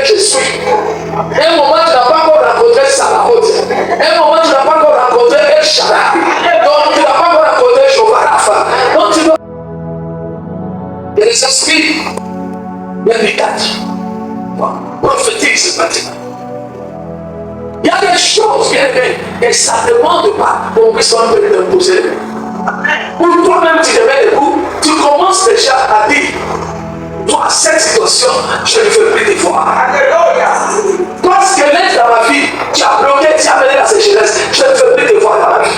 je suis. Un moment, tu n'as pas encore rencontré Sabaoth. Un moment, tu n'as pas encore rencontré El Shaddai. Donc, tu n'as pas encore rencontré Jehovah Rapha. Donc, tu dois. Il y a des esprits. Il y a des cadres. Prophétique ce matin. Il y a des choses, bien aimé, et ça ne demande pas qu'on puisse un peu t'imposer. Pour toi-même, tu te mets debout, tu commences déjà à dire, toi, cette situation, je ne veux plus te voir. Alléluia. Toi, squelette dans ma vie, tu as bloqué, tu as mené la sécheresse, je ne veux plus te voir dans ma vie.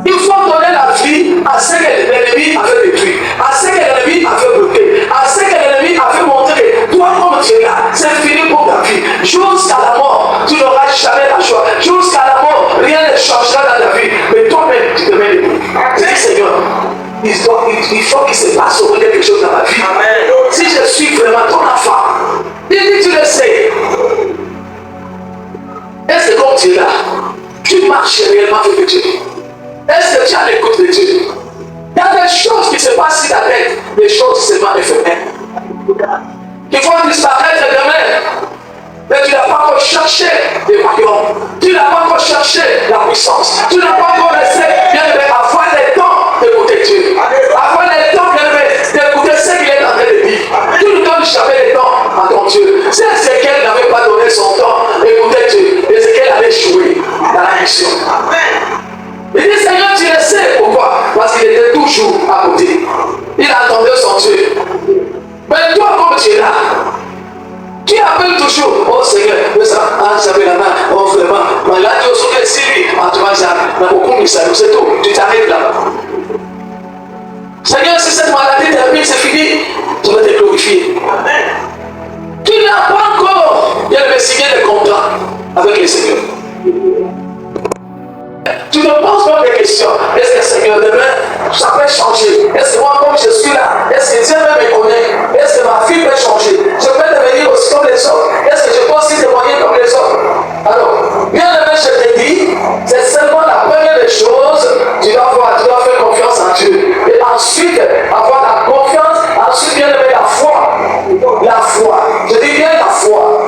Il faut donner la vie à ce que l'ennemi avait détruit, à ce que l'ennemi avait bloqué, à ce que l'ennemi avait montré que toi, comme tu es là, c'est fini pour ta vie. Jusqu'à la mort, tu n'auras jamais la joie. Jusqu'à la mort, rien ne changera dans ta vie. Mais toi-même, tu te mets debout. Dis, Seigneur, il faut qu'il se passe quelque chose dans ma vie. Amen. Si je suis vraiment ton enfant, dis, tu le sais. Est-ce que comme tu es là, tu marches réellement avec Dieu? Est-ce que tu as l'écoute de Dieu? Il y a des choses qui se passent sur ta tête, des choses seulement éphémères. Qui vont disparaître demain. Mais tu n'as pas encore cherché les royaumes. Tu n'as pas encore cherché la puissance. Tu n'as pas encore laissé, bien aimé, avoir le temps d'écouter Dieu. Avoir le temps, bien aimé, d'écouter ce qu'il est en train de dire. Tu ne donnes jamais le temps à ton Dieu. Si Ézéchiel n'avait pas donné son temps, écoutez Dieu, Ézéchiel allait jouer dans la mission. Il dit, Seigneur, tu le sais pourquoi? Parce qu'il était toujours à côté. Il attendait son Dieu. Mais toi, comme tu es là, tu appelles toujours, oh Seigneur, j'avais la main, oh vraiment, mais là tu as sauvé Sylvie, tu vas dire, c'est tout, tu t'arrêtes là. Seigneur, si cette maladie termine, c'est fini, tu vas te glorifier. Tu n'as pas encore bien signé des contrats avec le Seigneur. Tu ne poses pas des questions. Est-ce que Seigneur, demain, ça peut changer? Est-ce que moi, comme je suis là, est-ce que Dieu me connaît? Est-ce que ma vie peut changer? Je peux devenir aussi comme les autres? Est-ce que je peux aussi témoigner comme les autres? Alors, bien aimé, je te dis, c'est seulement la première des choses. Tu dois faire confiance en Dieu. Et ensuite, avoir la confiance. Ensuite, bien aimé, la foi. La foi. Je dis bien la foi.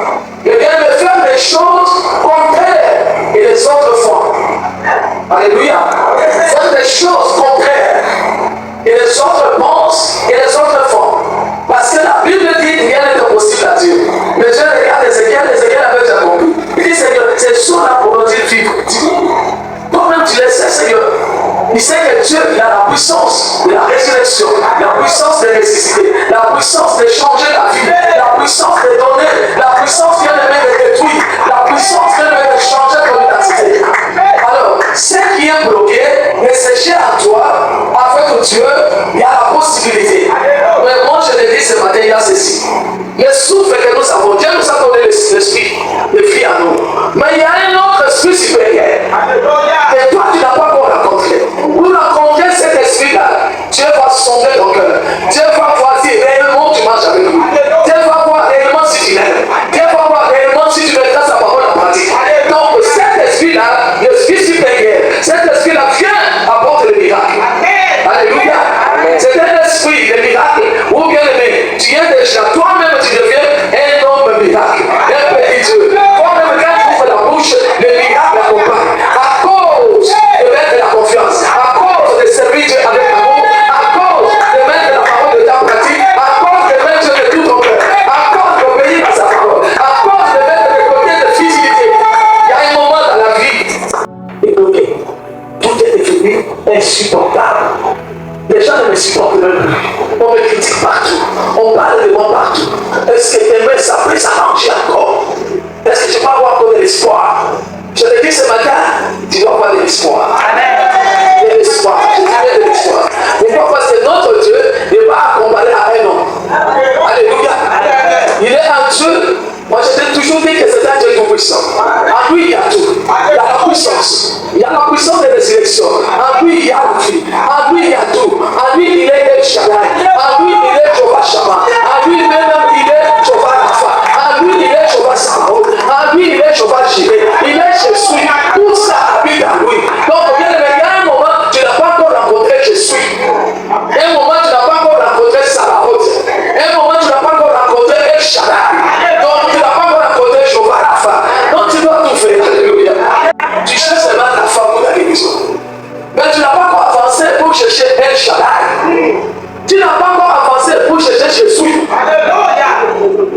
Et bien aimé, faire des choses contraires et les autres font. Alléluia. Faire des choses contraires. Et les autres pensent et les autres font. Parce que la Bible dit rien n'est impossible à Dieu. Mais je regarde Ézéchiel avait déjà compris. Il dit, Seigneur, c'est ça là pour nous dire vivre. Toi-même tu le sais, Seigneur. Il sait que Dieu il a la puissance de la résurrection, la puissance de ressusciter, la puissance de changer la vie, la puissance de donner, la puissance qui de détruire, la puissance de changer ton identité. Alors, ce qui est bloqué, réfléchis à toi, avec Dieu, il y a la possibilité. Mais moi, je te dis ce matin, il y a ceci. Le souffle que nous avons, Dieu nous a donné l'esprit de vie à nous. Mais il y a un autre esprit supérieur. Et toi, tu n'as pas encore rencontré. Pour rencontrer cet esprit-là, Dieu va sonder ton cœur. Dieu va voir si réellement tu marches avec lui. Dieu va voir réellement si tu l'aimes. Dieu va voir réellement si tu mettras sa parole en pratique. Donc, cet esprit-là, l'esprit supérieur, cet esprit-là vient apporter le miracle. Alléluia. C'est un esprit de miracle. Ou bien aimé, tu es déjà, toi-même tu deviens un homme miracle. Un petit Dieu. Toi-même, quand tu ouvres la bouche, le miracle accompagne. À cause de mettre la confiance, à cause de servir Dieu avec l'amour, à cause de mettre la parole de ta pratique, à cause de mettre Dieu de tout ton cœur, à cause d'obéir à sa parole, à cause de mettre le côté de fidélité. Il y a un moment dans la vie, écoutez, tout est devenu insupportable. Les gens ne me supportent même plus. On me critique partout. On parle de moi partout. Est-ce que demain ça peut s'arranger encore? Est-ce que tu peux avoir encore de l'espoir? Je te dis ce matin, tu dois avoir de l'espoir. Amen. De l'espoir. Je dis de l'espoir. Pourquoi? Parce que notre Dieu n'est pas comparé à un homme. Alléluia. Il est un Dieu. Moi je t'ai toujours dit que c'est un Dieu tout-puissant. En lui il y a tout. Il y a la puissance. Il y a la puissance de résurrection. En lui il y a la vie. En lui il y a tout. En lui il est El Shaddai. En lui il est Jehovah Shammah. En lui même il est Jehovah Rapha. En lui il est Jehovah Sabaoth. En lui il est Jehovah Jireh. Il est Jésus. Tout ça habite en lui. Donc bien aimé, il y a un moment tu n'as pas encore rencontré Jésus. Un moment tu n'as pas encore rencontré Sabaoth. Un moment tu n'as pas encore rencontré El Shaddai. pour chercher Jésus.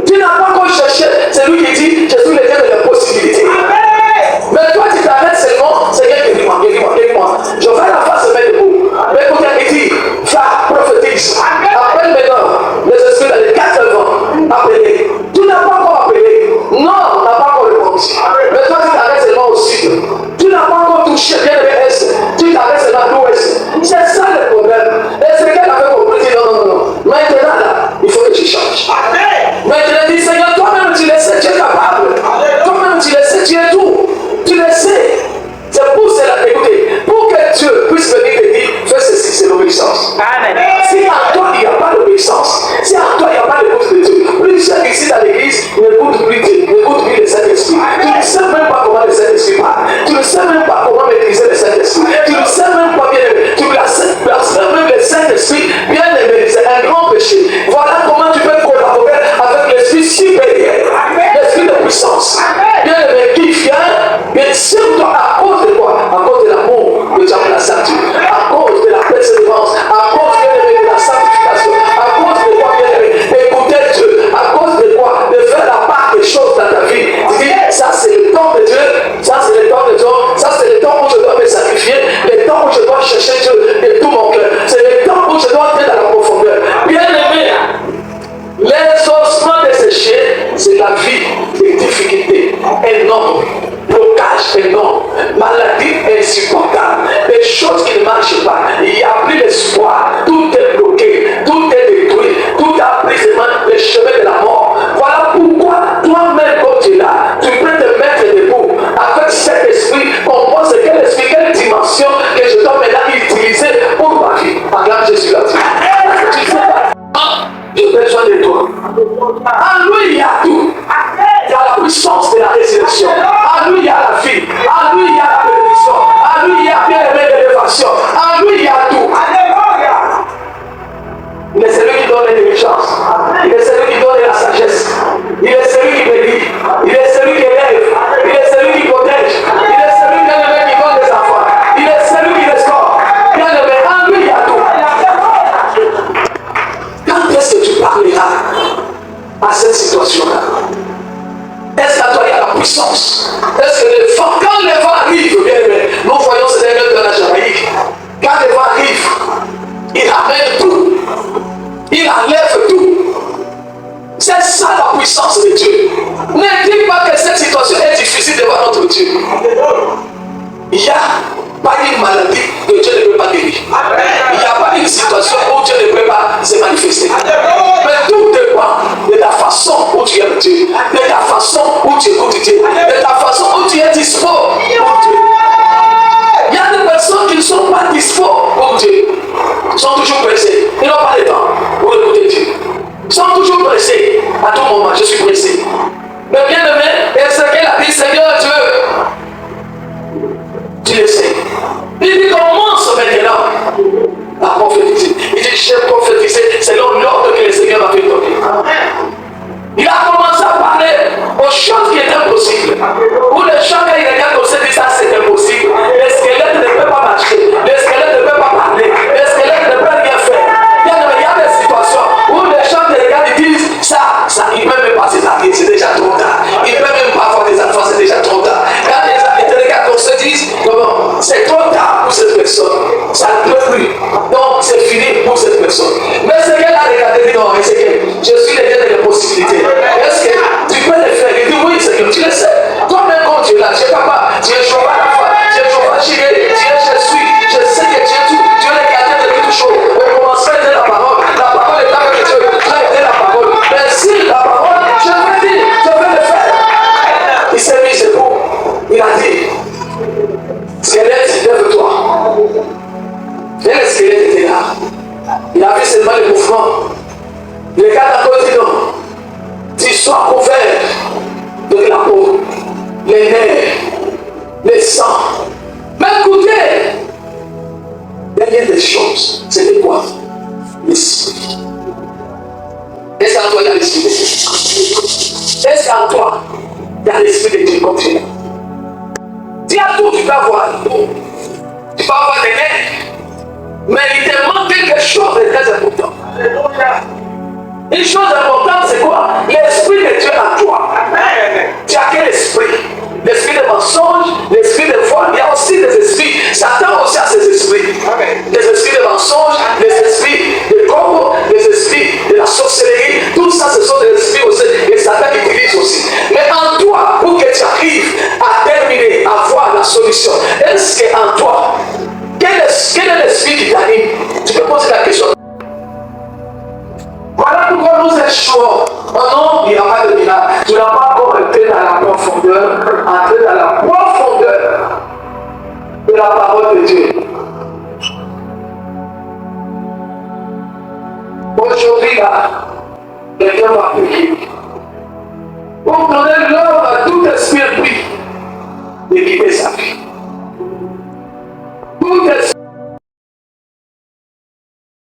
Tu n'as pas encore cherché celui qui dit Jésus est le Dieu de l'impossibilité. Mais toi, tu t'arrêtes seulement, Seigneur, guéris-moi, guéris-moi, guéris-moi. Je vais la face se mettre debout. Mais écoute, il dit, va, prophétise. Appelle maintenant les esprits dans les 4 vents. Appelez. Tu n'as pas encore appelé. Non, on n'a pas encore répondu. Mais toi, tu t'arrêtes seulement au sud. Tu n'as pas encore touché bien le est. Tu t'arrêtes seulement à l'ouest. C'est ça le problème. Et c'est qu'elle avait compris. Non, non, non. Maintenant, là, il faut que tu changes. Maintenant, dis, Seigneur, toi-même, tu le sais, tu es capable. Toi-même, tu le sais, tu es tout. Tu le sais. C'est pour cela, écoutez, pour que Dieu puisse venir te dire, fais ceci, c'est l'obéissance. Si en toi, il n'y a pas d'obéissance, si en toi, il n'y a pas d'écoute de Dieu, plusieurs ici dans l'église n'écoutent plus Dieu, n'écoutent plus le Saint-Esprit. Tu ne sais même pas comment le Saint-Esprit parle. Tu ne sais même pas comment maîtriser le Saint-Esprit. Tu ne sais même pas bien aimé. Tu blasphèmes même le Saint-Esprit. Bien aimé, c'est un grand péché. Voilà comment tu peux collaborer avec l'Esprit supérieur, l'Esprit de puissance. Bien aimé, qui vient, bien sûr, toi, à cause de quoi? À cause de l'amour que tu as placé en Dieu, à cause de la persévérance, à cause de la sanctification, à cause de quoi, bien aimé, d'écouter Dieu, à cause de quoi, de faire la part des choses dans ta vie. Tu dis, ça c'est le temps de Dieu, ça c'est le temps de Dieu, ça c'est le temps où je dois me sacrifier, le temps où je dois chercher Dieu de tout mon cœur, c'est le temps où je dois entrer dans la profondeur. Bien aimé, l'exaucement de ces chiens, c'est la vie de difficultés énormes, blocage énorme, maladie insupportable, des choses qui ne marchent pas, il n'y a plus d'espoir, tout est bloqué, tout est détruit, tout a pris le chemin de la mort. Voilà pourquoi toi-même, quand tu es là, tu peux te mettre debout avec cet esprit, comprendre ce qu'est l'esprit, quelle dimension que je dois maintenant utiliser pour ma vie. Regarde Jésus là. Tu sais pas, j'ai besoin de toi. En lui, il y a tout. Il y a la puissance de la résurrection. En lui, il y a la vie. En lui, il y a la bénédiction. En lui, il y a bien aimé l'élévation. En lui, il y a tout. Il est celui qui donne l'intelligence. Il est celui qui donne la sagesse. Il est celui qui bénit. Il est celui qui élève. Il est celui qui protège. Il est celui bien aimé qui donne des enfants. Il est celui qui restaure. Bien aimé, en lui, il y a tout. Quand est-ce que tu parleras à cette situation-là? Est-ce qu'à toi il y a la puissance? Est-ce que le vent, quand le vent arrive, bien aimé, nous voyons ces derniers de la Jamaïque, quand le vent arrive, il ramène tout, il enlève tout. C'est ça la puissance de Dieu. Ne dis pas que cette situation est difficile devant notre Dieu. Il n'y a pas une maladie que Dieu ne peut pas guérir. Il n'y a pas une situation où Dieu ne peut pas se manifester. Mais tout dépend de ta façon où tu aimes Dieu, de ta façon où tu écoutes Dieu, de ta façon où tu es dispo pour Dieu. Il y a des personnes qui ne sont pas dispo pour Dieu. Ils sont toujours pressés. Ils n'ont pas le temps pour écouter Dieu. Ils sont toujours pressés. À tout moment, je suis pressé. Mais bien aimé, Ezekiel a dit, Seigneur Dieu, tu le sais. Il dit, commence maintenant à prophétiser. Il dit, j'ai prophétisé selon l'ordre que le Seigneur m'a fait donner. Il a commencé à parler aux choses qui étaient impossibles. Où les gens, quand ils regardent comme ça, disent, ça c'est impossible. Les squelettes ne peuvent pas marcher. Les squelettes ne peuvent pas parler. Les squelettes ne peuvent rien faire. Il y a des situations où les gens te regardent et disent, ça, il ne peut même pas se marier, c'est déjà trop tard. Il ne peut même pas avoir des enfants, c'est déjà trop tard. Quand les gens te regardent comme ça, disent, comment, c'est trop tard pour cette personne. Ça ne peut plus. Donc, c'est fini pour cette personne. Mais c'est qu'elle a regardé et dit, non, c'est que je suis le Dieu de l'impossibilité. Est-ce que tu peux le faire? Il dit, oui, Seigneur, tu le sais. Toi-même, quand tu es là, tu es papa, tu es Jéhovah Rapha, tu es Jéhovah Jireh, tu es Jésus. Je sais que tu es tout. Tu es le gardien de toute chose. Au commencement était la parole. La parole est avec Dieu. Là était la parole. Mais si la parole, je vais dire, je vais le faire. Il s'est mis debout. Il a dit, squelette, lève-toi. Et le squelette était là. Il a vu seulement le mouvement. Il regarde à côté, non. Tu sois couvert de la peau, les nerfs, les sangs. Mais écoutez, derrière des choses, c'était quoi? L'esprit. Est-ce qu'en toi il y a l'esprit de Dieu? Est-ce qu'en toi il y a l'esprit de Dieu comme tu es? Tu as tout, tu peux avoir tout. Tu peux avoir des nerfs. Mais il te manque quelque chose de très important. Une chose importante, c'est quoi? L'esprit de Dieu en toi. Amen. Tu as quel esprit? L'esprit de mensonge, l'esprit de foi. Il y a aussi des esprits. Satan aussi a ses esprits. Amen. Les esprits de mensonge, les esprits de corps, les esprits de la sorcellerie. Tout ça, ce sont des esprits aussi. Et Satan utilise aussi. Mais en toi, pour que tu arrives à terminer, à voir la solution, est-ce qu'en toi, quel est l'esprit qui t'anime? Tu peux poser la question. Voilà pourquoi nous échouons. Oh non, il n'y a pas de miracle. Tu n'as pas encore été dans la profondeur, entré dans la profondeur de la parole de Dieu. Aujourd'hui, là, quelqu'un va prier. Pour donner l'homme à tout esprit de quitter